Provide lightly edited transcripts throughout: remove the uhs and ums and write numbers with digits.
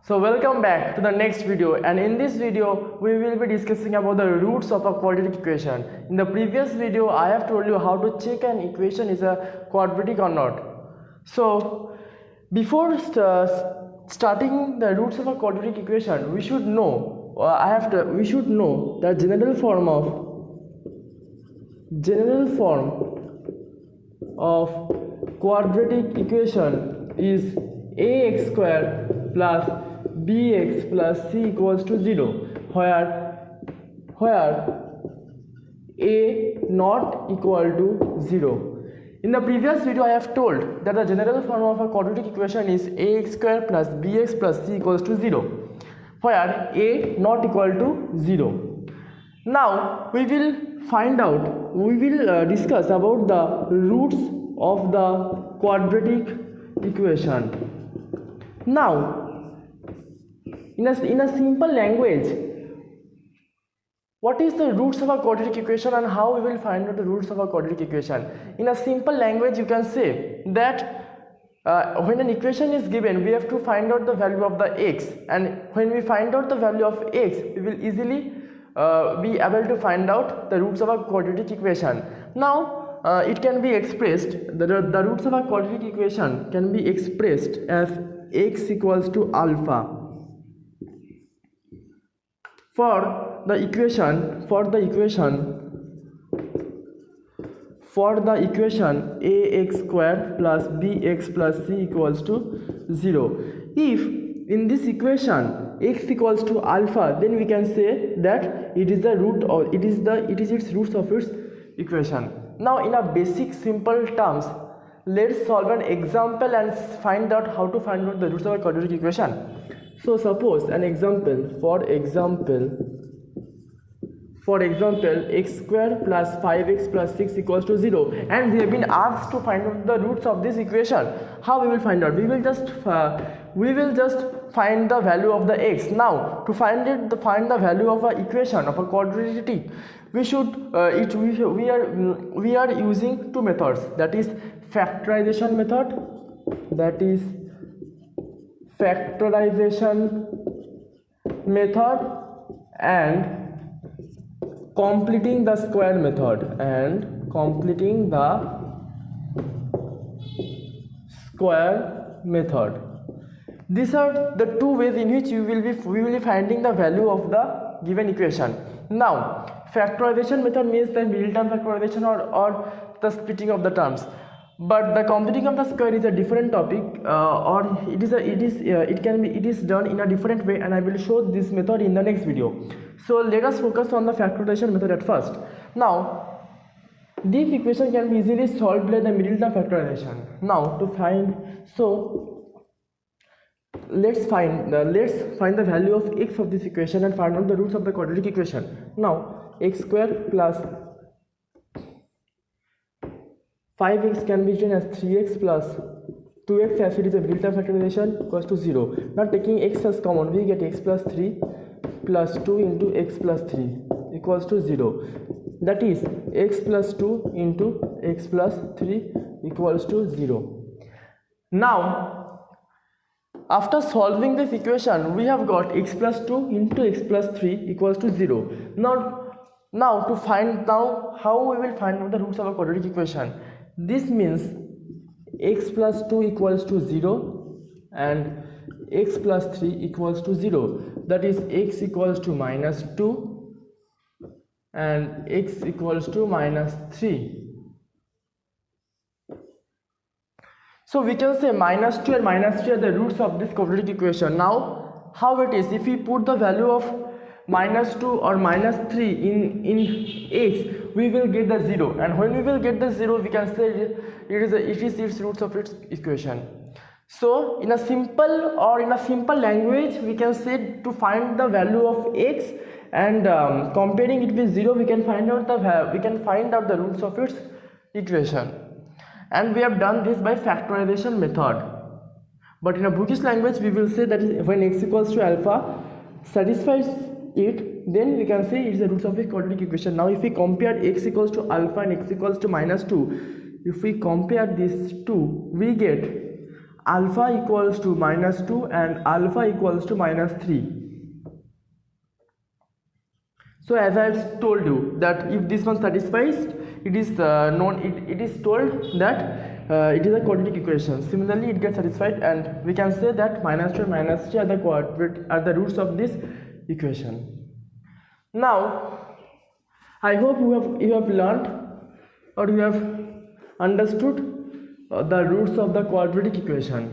So welcome back to the next video, and in this video we will be discussing about the roots of a quadratic equation. In the previous video I have told you how to check an equation is a quadratic or not. So before starting the roots of a quadratic equation, we should know the general form of quadratic equation is ax square plus bx plus c equals to 0, where a not equal to 0. In the previous video I have told that the general form of a quadratic equation is ax square plus bx plus c equals to 0, where a not equal to 0. Now we will discuss about the roots of the quadratic equation. Now in a simple language, what is the roots of a quadratic equation and how we will find out the roots of a quadratic equation? In a simple language, you can say that when an equation is given, we have to find out the value of the x, and when we find out the value of x, we will easily be able to find out the roots of a quadratic equation. Now it can be expressed, the roots of a quadratic equation can be expressed as x equals to alpha. For the equation ax square plus bx plus c equals to 0. If in this equation x equals to alpha, then we can say that it is the root, or it is its roots of its equation. Now in a basic simple terms, let's solve an example and find out how to find out the roots of a quadratic equation. So suppose an example, for example x square plus 5x plus 6 equals to 0, and we have been asked to find out the roots of this equation. How we will find out? We will just find the value of the x. Now to find the value of an equation of a quadratic, we are using two methods, that is factorization method and completing the square method. These are the two ways in which we will be finding the value of the given equation. Now factorization method means the middle term factorization or the splitting of the terms, but the completing of the square is a different topic, or it is done in a different way, and I will show this method in the next video. So let us focus on the factorization method at first. Now this equation can be easily solved by the middle term factorization. Now to find, let's find the value of x of this equation and find out the roots of the quadratic equation. Now x square plus 5x can be written as 3x plus 2x, as it is a middle term factorization, equals to 0. Now taking x as common, we get x plus 3 plus 2 into x plus 3 equals to 0. That is x plus 2 into x plus 3 equals to 0. Now after solving this equation, we have got x plus 2 into x plus 3 equals to 0. Now how we will find out the roots of a quadratic equation? This means x plus 2 equals to 0 and x plus 3 equals to 0. That is x equals to minus 2 and x equals to minus 3. So we can say minus 2 and minus 3 are the roots of this quadratic equation. Now how it is, if we put the value of minus 2 or minus 3 in x, we will get the 0, and when we will get the 0, we can say it is its roots of its equation. So in a simple language, we can say to find the value of x and comparing it with 0, we can find out the roots of its equation, and we have done this by factorization method. But in a bookish language, we will say that is when x equals to alpha satisfies it, then we can say it is the roots of a quadratic equation. Now if we compare x equals to alpha and x equals to minus 2, if we compare these two, we get alpha equals to -2 and alpha equals to -3. So as I have told you that if this one satisfies, it is it is told that it is a quadratic equation. Similarly, it gets satisfied, and we can say that -2 and -3 are the roots of this equation. Now, I hope you have learned or you have understood the roots of the quadratic equation.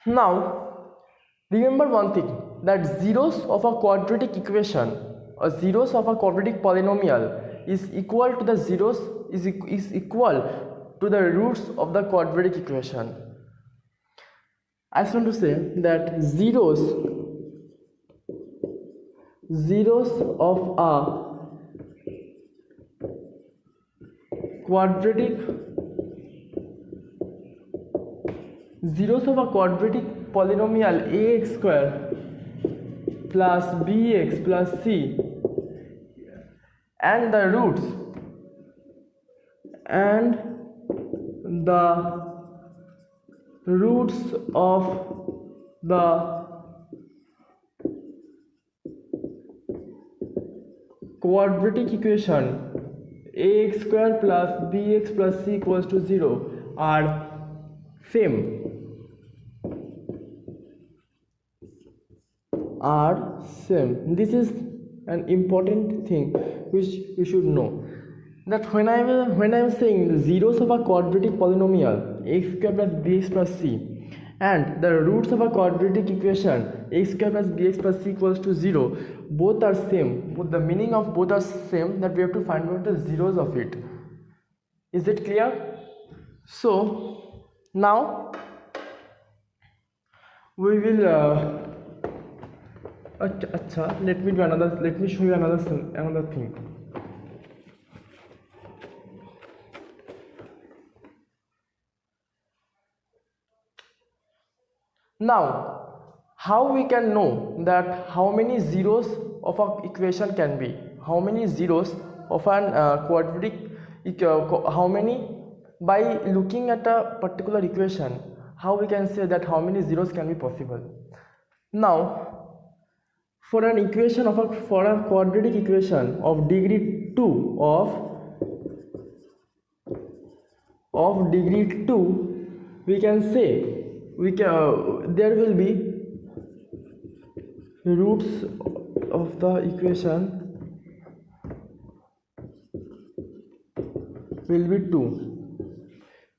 Now, remember one thing, that zeros of a quadratic equation or zeros of a quadratic polynomial is equal to the zeros is equal to the roots of the quadratic equation. I just want to say that zeros of a quadratic polynomial ax square plus bx plus c and the roots of the quadratic equation ax square plus bx plus c equals to 0 are same. This is an important thing which you should know, that when I am saying the zeros of a quadratic polynomial x square plus bx plus c and the roots of a quadratic equation x square plus bx plus c equals to 0, both are same. The meaning of both are same, that we have to find out the zeros of it. Is it clear? So now we will let me show you another thing. Now, how we can know that how many zeros of an equation can be, how many zeros of an quadratic, how many, by looking at a particular equation, how we can say that how many zeros can be possible. Now, for a quadratic equation of degree 2 we can say there will be roots of the equation will be 2.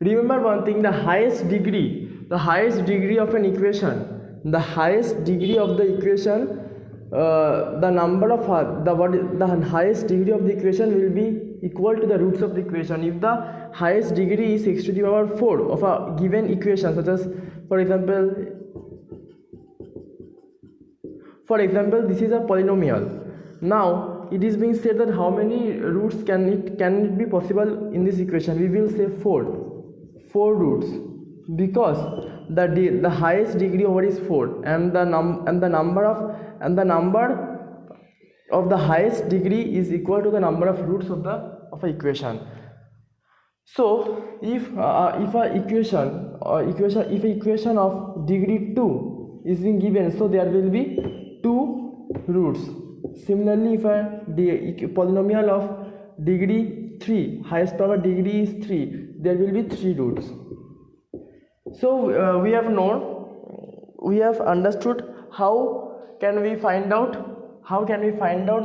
Remember one thing, the highest degree of an equation, the highest degree of the equation, the highest degree of the equation will be equal to the roots of the equation. If the highest degree is x to the power 4 of a given equation, such as for example this is a polynomial. Now it is being said that how many roots can it be possible in this equation. We will say 4 roots, because the highest degree over is 4 and the number of the highest degree is equal to the number of roots of the equation. So if a equation of degree 2 is being given, so there will be 2 roots. Similarly, if a polynomial of degree 3, highest power degree is 3, there will be 3 roots. So we have understood how can we find out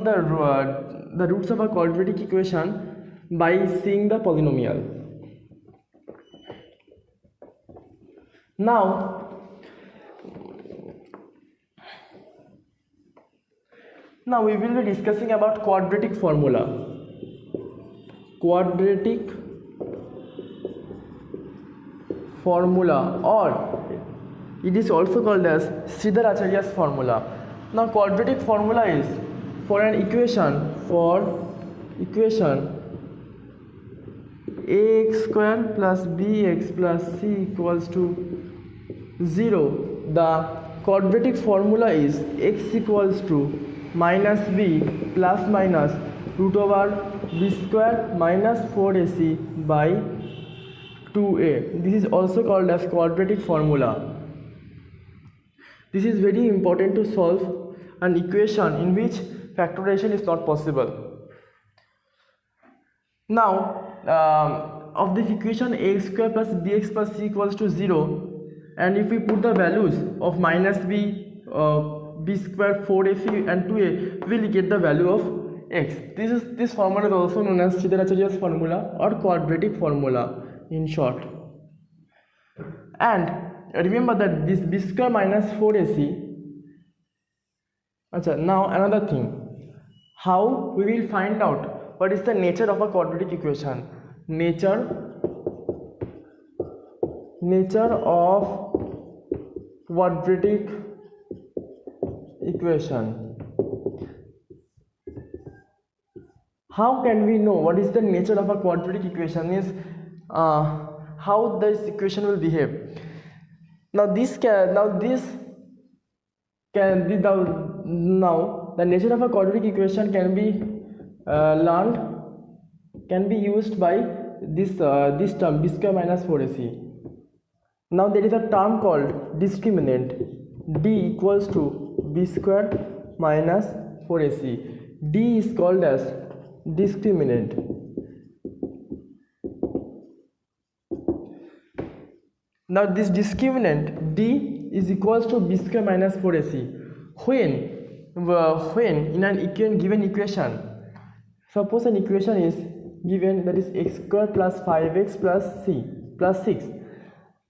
the roots of a quadratic equation by seeing the polynomial. Now we will be discussing about quadratic formula. Quadratic formula, or it is also called as Sridhar-Acharya's formula. Now quadratic formula is for an equation ax square plus bx plus c equals to 0. The quadratic formula is x equals to minus b plus minus root over b square minus 4ac by 2a. This is also called as quadratic formula. This is very important to solve an equation in which factorization is not possible. Now, of this equation, ax square plus bx plus c equals to 0, and if we put the values of minus b, b square, 4ac and 2a, we will get the value of x. This formula is also known as Sridharacharya's formula or quadratic formula in short. And remember that this b square minus 4ac. Now another thing, how we will find out what is the nature of a quadratic equation. Nature of quadratic equation. How can we know what is the nature of a quadratic equation? Means how this equation will behave. Now the nature of a quadratic equation can be used by this term b square minus 4ac. Now there is a term called discriminant. D equals to b square minus 4ac. D is called as discriminant. Now this discriminant d is equals to b square minus 4ac. When in an given equation, suppose an equation is given, that is x square plus 5x plus c plus 6.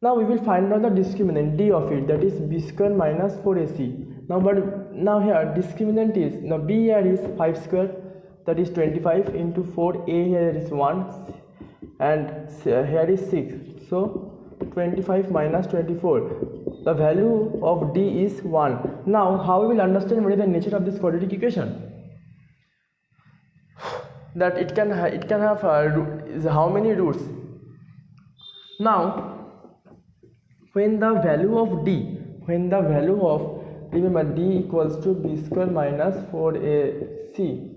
Now we will find out the discriminant d of it, that is b square minus 4ac. Now here discriminant is, now b here is 5 square, that is 25 into 4, a here is 1 and here is 6, so 25 minus 24, the value of d is 1. Now how we will understand what is the nature of this quadratic equation? That it can have how many roots. Now when the value of remember d equals to b square minus 4ac,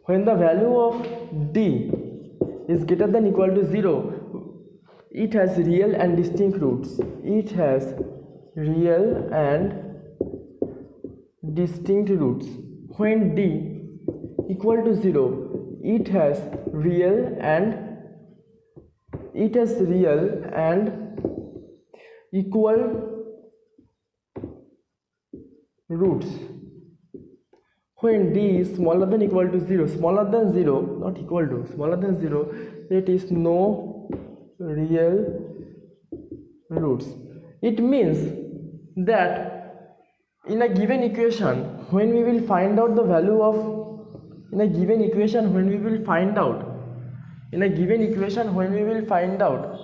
when the value of d is greater than equal to 0, it has real and distinct roots. It has real and distinct roots. When d equal to 0, it has real and equal roots. When d is smaller than equal to 0, not equal to, smaller than 0, it is no real roots. It means that in a given equation, when we will find out the value of, in a given equation when we will find out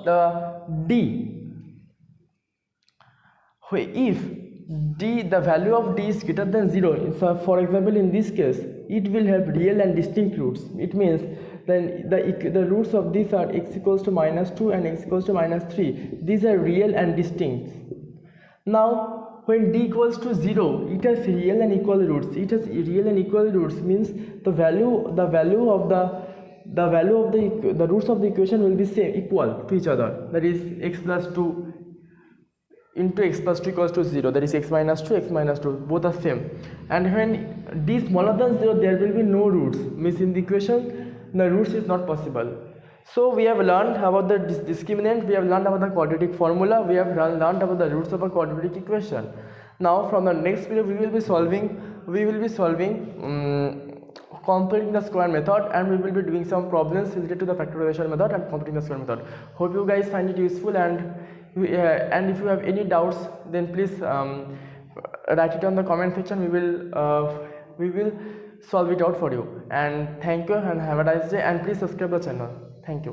the d, if the value of d is greater than 0, so for example in this case it will have real and distinct roots. It means then the roots of these are x equals to minus 2 and x equals to minus 3. These are real and distinct. Now when d equals to 0, it has real and equal roots. It has real and equal roots means the value of the roots of the equation will be equal to each other. That is x plus 2 into x plus 2 equals to 0, that is x minus 2, both are same. And when d is smaller than 0, there will be no roots, means in the equation the roots is not possible. So we have learned about the discriminant, we have learned about the quadratic formula, we have learned about the roots of a quadratic equation. Now from the next video we will be solving completing the square method, and we will be doing some problems related to the factorization method and completing the square method. Hope you guys find it useful, and if you have any doubts, then please write it on the comment section. We will solve it out for you. And thank you and have a nice day, and please subscribe the channel. Thank you.